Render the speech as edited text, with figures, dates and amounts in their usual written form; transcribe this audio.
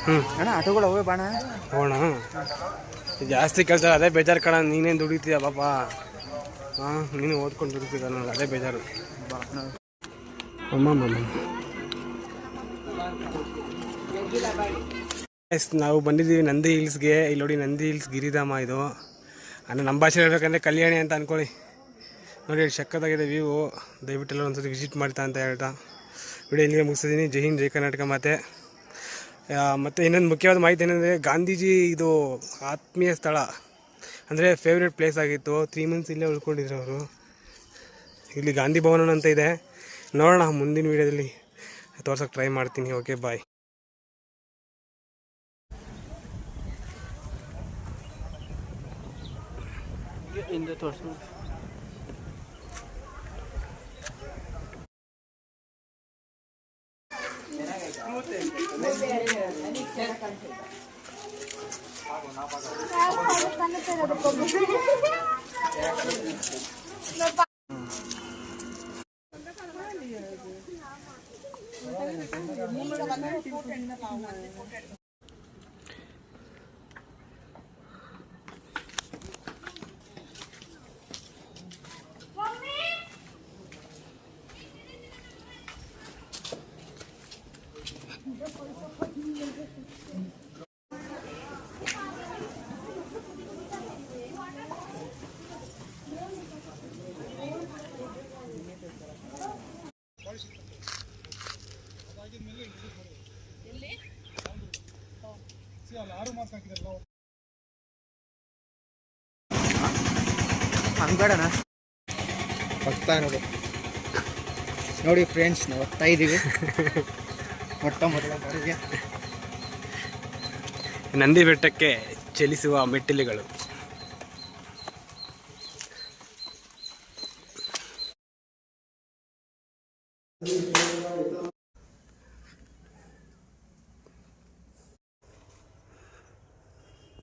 ಅಣ್ಣ ಆಟೋಗಳು ಅವೇ ಬಾಣ ಹೋಣ ಜಾಸ್ತಿ ಕೆಲಸ ಅದೇ ಬೇಜಾರು ಕಣ. ನೀನೇನು ದುಡಿತೀಯ ಪಾಪ. ಹಾಂ, ನೀನು ಓದ್ಕೊಂಡು ದುಡಿತೀಯ ನೋಡಿ, ಅದೇ ಬೇಜಾರು. ನಾವು ಬಂದಿದ್ದೀವಿ ನಂದಿ ಹಿಲ್ಸ್ಗೆ. ಇಲ್ಲಿ ನೋಡಿ, ನಂದಿ ಹಿಲ್ಸ್ ಗಿರಿಧಾಮ ಇದು. ಅಂದರೆ ನಮ್ಮ ಭಾಷೆ ಹೇಳ್ಬೇಕಂದ್ರೆ ಕಲ್ಯಾಣಿ ಅಂತ ಅಂದ್ಕೊಳ್ಳಿ. ನೋಡಿ ಸಕ್ಕತ್ತಾಗಿದೆ ವ್ಯೂ. ದಯವಿಟ್ಟೆಲ್ಲ ಒಂದ್ಸತಿ ವಿಸಿಟ್ ಮಾಡ್ತಾ ಅಂತ ಹೇಳ್ತಾ ವಿಡಿಯೋ ಇಲ್ಲಿಗೆ ಮುಗಿಸಿದ್ದೀನಿ. ಜೈ ಹಿಂದ್, ಜೈ ಕರ್ನಾಟಕ. ಮತ್ತು ಇನ್ನೊಂದು ಮುಖ್ಯವಾದ ಮಾಹಿತಿ ಏನಂದರೆ, ಗಾಂಧೀಜಿ ಇದು ಆತ್ಮೀಯ ಸ್ಥಳ, ಅಂದರೆ ಫೇವ್ರೇಟ್ ಪ್ಲೇಸ್ ಆಗಿತ್ತು. 3 months ಇಲ್ಲೇ ಉಳ್ಕೊಂಡಿದ್ರು ಅವರು. ಇಲ್ಲಿ ಗಾಂಧಿ ಭವನ ಅಂತ ಇದೆ. ನೋಡೋಣ, ಮುಂದಿನ ವೀಡಿಯೋದಲ್ಲಿ ತೋರ್ಸೋಕ್ಕೆ ಟ್ರೈ ಮಾಡ್ತೀನಿ. ಓಕೆ, ಬಾಯ್. ಹಂಗಬೇಡಣ ಹೋಗ್ತಾ ಇರೋದು ನೋಡಿ ಫ್ರೆಂಡ್ಸ್. ನಾವು ಹೋಗ್ತಾ ಇದ್ದೀವಿ ಮೊದಲ ಬಾರಿಗೆ ನಂದಿ ಬೆಟ್ಟಕ್ಕೆ ಚಲಿಸುವ ಮೆಟ್ಟಿಲುಗಳು.